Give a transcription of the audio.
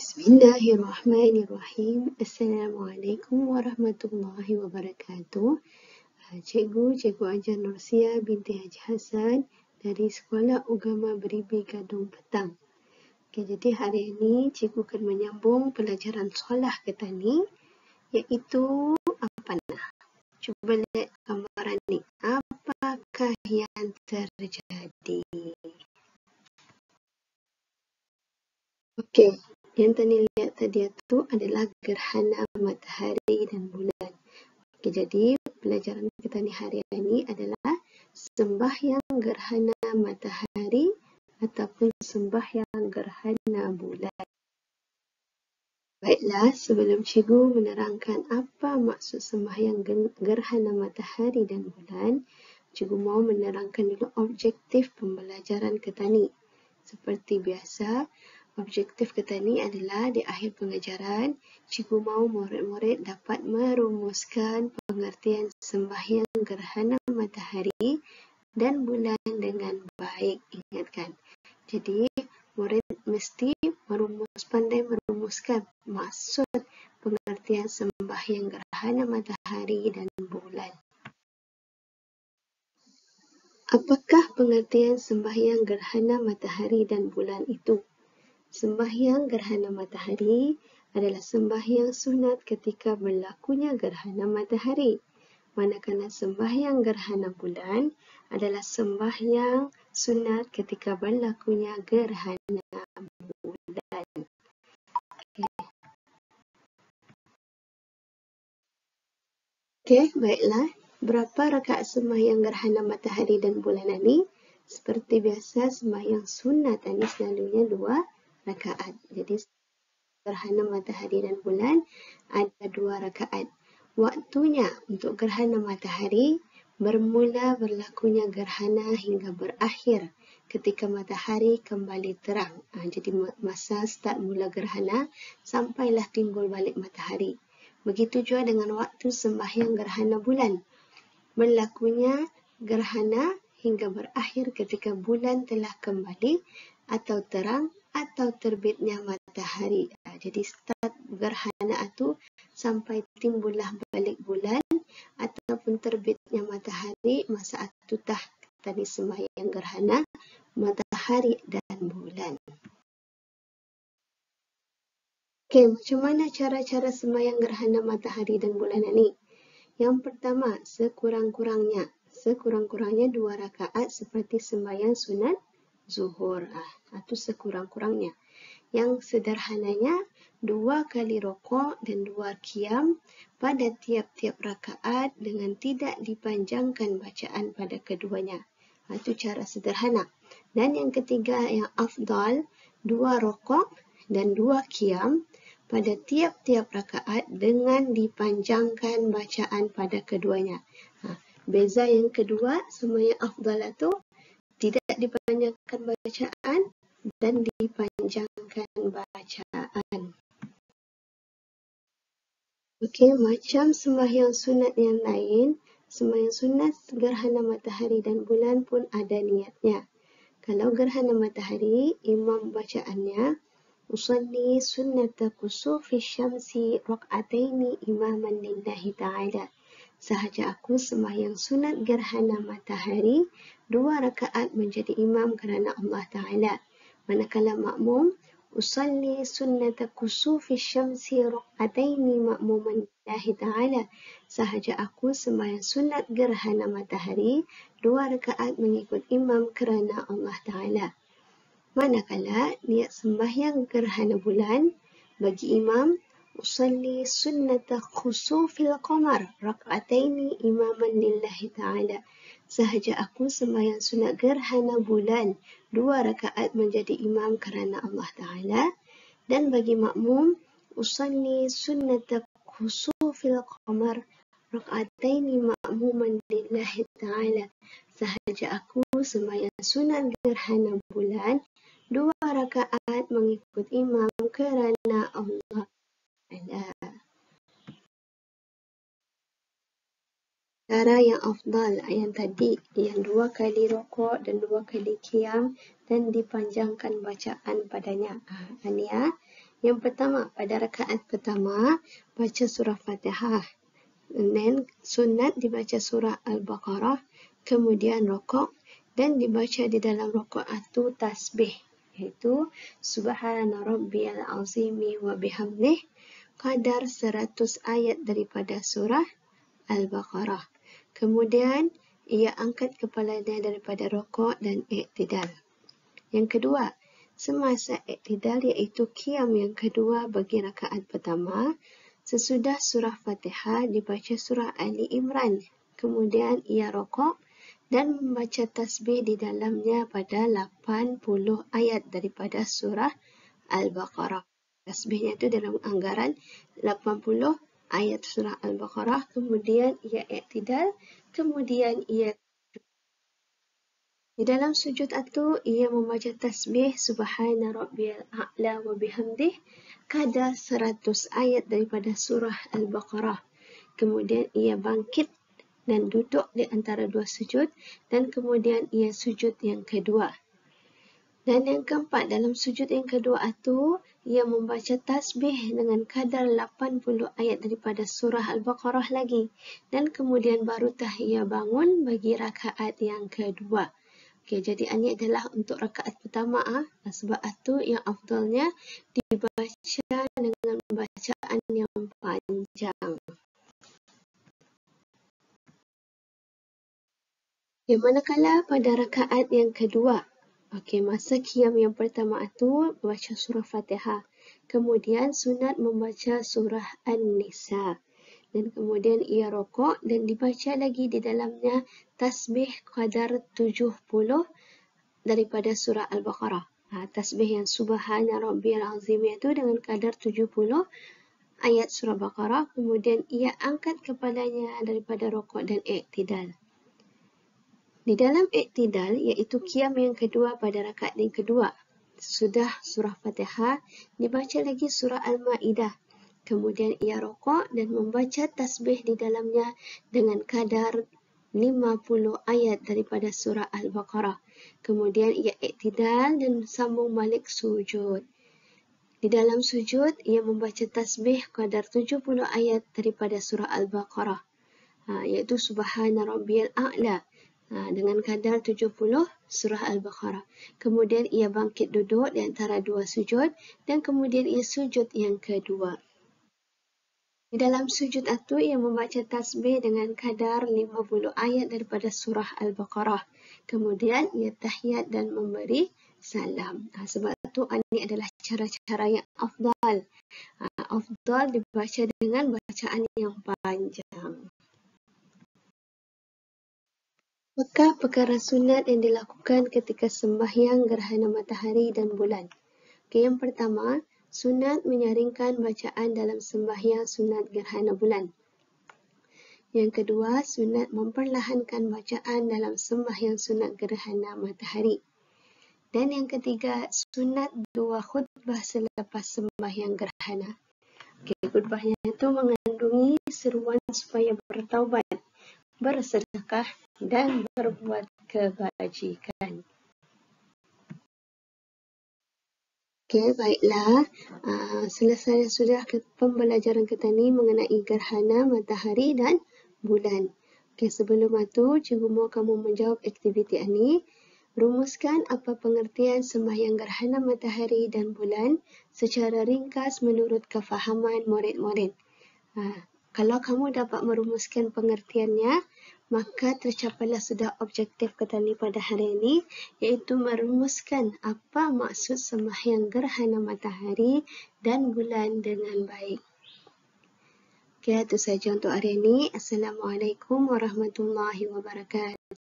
Bismillahirrahmanirrahim. Assalamualaikum warahmatullahi wabarakatuh. Cikgu Ajar Nursia binti Haji Hassan dari Sekolah Ugama Beribi Gadung Petang. Jadi hari ini cikgu akan menyambung pelajaran solah Ketani iaitu apa nah? Cuba lihat gambaran ni. Apakah yang terjadi? Okey. Yang Tani lihat tadi itu adalah gerhana matahari dan bulan. Okay, jadi pelajaran kita ni hari ini adalah sembahyang gerhana matahari ataupun sembahyang gerhana bulan. Baiklah, sebelum cikgu menerangkan apa maksud sembahyang gerhana matahari dan bulan, cikgu mahu menerangkan dulu objektif pembelajaran kita ni. Seperti biasa, objektif kita ni adalah di akhir pengajaran, cikgu mahu murid-murid dapat merumuskan pengertian sembahyang gerhana matahari dan bulan dengan baik. Ingatkan. Jadi, murid mesti pandai merumuskan maksud pengertian sembahyang gerhana matahari dan bulan. Apakah pengertian sembahyang gerhana matahari dan bulan itu? Sembahyang gerhana matahari adalah sembahyang sunat ketika berlakunya gerhana matahari. Manakala sembahyang gerhana bulan adalah sembahyang sunat ketika berlakunya gerhana bulan. Okey, baiklah. Berapa rakaat sembahyang gerhana matahari dan bulan ini? Seperti biasa, sembahyang sunat ini selalunya 2 rakaat. Jadi, gerhana matahari dan bulan ada 2 rakaat. Waktunya untuk gerhana matahari bermula berlakunya gerhana hingga berakhir ketika matahari kembali terang. Jadi masa start mula gerhana sampailah timbul balik matahari. Begitu juga dengan waktu sembahyang gerhana bulan. Berlakunya gerhana hingga berakhir ketika bulan telah kembali atau terang atau terbitnya matahari. Jadi start gerhana itu sampai timbullah balik bulan ataupun terbitnya matahari, masa itu tadi sembahyang gerhana matahari dan bulan. Okey, macam mana cara-cara sembahyang gerhana matahari dan bulan ini? Yang pertama, sekurang-kurangnya 2 rakaat seperti sembahyang sunat zuhur. Itu sekurang-kurangnya. Yang sederhananya 2 kali rokok dan 2 qiyam pada tiap-tiap rakaat dengan tidak dipanjangkan bacaan pada keduanya. Itu cara sederhana. Dan yang ketiga yang afdal, 2 rokok dan 2 qiyam pada tiap-tiap rakaat dengan dipanjangkan bacaan pada keduanya. Beza yang kedua, sembahyang afdal itu tidak dipanjangkan bacaan dan dipanjangkan bacaan. Okey, macam sembahyang sunat yang lain, sembahyang sunat gerhana matahari dan bulan pun ada niatnya. Kalau gerhana matahari, imam bacaannya usalli sunnata kusufi syamsi rak'ataini imaman lillahi ta'ala. Sahaja aku sembahyang sunat gerhana matahari 2 rakaat menjadi imam kerana Allah Ta'ala. Manakala makmum usalli sunnata kusufi syamsi rak'ataini ma'muman lillahi ta'ala. Sahaja aku sembahyang sunat gerhana matahari 2 rakaat mengikut imam kerana Allah Ta'ala. Manakala niat sembahyang gerhana bulan bagi imam usalli sunnata khusufil qamar rak'ataini imaman lillahi ta'ala. Sahaja aku sembahyang sunat gerhana bulan 2 rakaat menjadi imam kerana Allah Ta'ala. Dan bagi makmum usalli sunnata khusufil qamar rak'ataini ma'muman lillahi ta'ala. Sahaja aku sembahyang sunat gerhana bulan 2 rakaat mengikut imam kerana Allah Ta'ala. Cara yang afdal yang tadi, yang 2 kali rokok dan 2 kali qiyam dan dipanjangkan bacaan padanya. Ini Yang pertama, pada rakaat pertama, baca surah Fatihah. Dan sunat dibaca surah Al-Baqarah, kemudian rokok, dan dibaca di dalam rokok itu tasbih, iaitu Subhana Rabbiyal Azimi wa bihamdih, qadar 100 ayat daripada surah Al-Baqarah. Kemudian, ia angkat kepalanya daripada rokok dan iktidal. Yang kedua, semasa iktidal iaitu qiyam yang kedua bagi rakaat pertama, sesudah surah Fatihah dibaca surah Ali Imran. Kemudian ia rokok dan membaca tasbih di dalamnya pada 80 ayat daripada surah Al-Baqarah. Tasbihnya itu dalam anggaran 80 ayat surah Al-Baqarah. Kemudian ia iktidal, kemudian ia di dalam sujud itu, ia membaca tasbih Subhana Rabbiyal A'la wa bihamdih kadar 100 ayat daripada surah Al-Baqarah. Kemudian ia bangkit dan duduk di antara dua sujud dan kemudian ia sujud yang kedua. Dan yang keempat, dalam sujud yang kedua itu, ia membaca tasbih dengan kadar 80 ayat daripada surah Al-Baqarah lagi. Dan kemudian barutah ia bangun bagi rakaat yang kedua. Okey, jadi ini adalah untuk rakaat pertama. Sebab itu yang afdalnya dibaca dengan bacaan yang panjang. Yang manakala pada rakaat yang kedua, masa qiyam yang pertama itu baca surah Fatihah. Kemudian sunat membaca surah An-Nisa. Dan kemudian ia rokok dan dibaca lagi di dalamnya tasbih qadar 70 daripada surah Al-Baqarah. Tasbih yang Subhana Rabbiyal Azim itu dengan kadar 70 ayat surah Baqarah. Kemudian ia angkat kepalanya daripada rokok dan iktidal. Di dalam iktidal, iaitu qiyam yang kedua pada rakaat yang kedua, sudah surah Fatihah, dibaca lagi surah Al-Ma'idah. Kemudian ia rokok dan membaca tasbih di dalamnya dengan kadar 50 ayat daripada surah Al-Baqarah. Kemudian ia iktidal dan sambung balik sujud. Di dalam sujud, ia membaca tasbih kadar 70 ayat daripada surah Al-Baqarah, iaitu Subhana Rabbiyal A'la. Dengan kadar 70 surah Al-Baqarah. Kemudian ia bangkit duduk di antara dua sujud dan kemudian ia sujud yang kedua. Di dalam sujud itu ia membaca tasbih dengan kadar 50 ayat daripada surah Al-Baqarah. Kemudian ia tahiyat dan memberi salam. Sebab itu ini adalah cara-cara yang afdal. Afdal dibaca dengan bacaan yang panjang. Apakah perkara sunat yang dilakukan ketika sembahyang gerhana matahari dan bulan? Yang pertama, sunat menyaringkan bacaan dalam sembahyang sunat gerhana bulan. Yang kedua, sunat memperlahankan bacaan dalam sembahyang sunat gerhana matahari. Dan yang ketiga, sunat 2 khutbah selepas sembahyang gerhana. Khutbahnya itu mengandungi seruan supaya bertaubat, bersedekah dan berbuat kebajikan. Baiklah. Selesai sudah pembelajaran kita ni mengenai gerhana matahari dan bulan. Sebelum itu, cikgu mahu kamu menjawab aktiviti ini. Rumuskan apa pengertian sembahyang gerhana matahari dan bulan secara ringkas menurut kefahaman murid-murid. Kalau kamu dapat merumuskan pengertiannya, maka tercapailah sudah objektif kita ni pada hari ini, iaitu merumuskan apa maksud sembahyang gerhana matahari dan bulan dengan baik. Itu saja untuk hari ini. Assalamualaikum warahmatullahi wabarakatuh.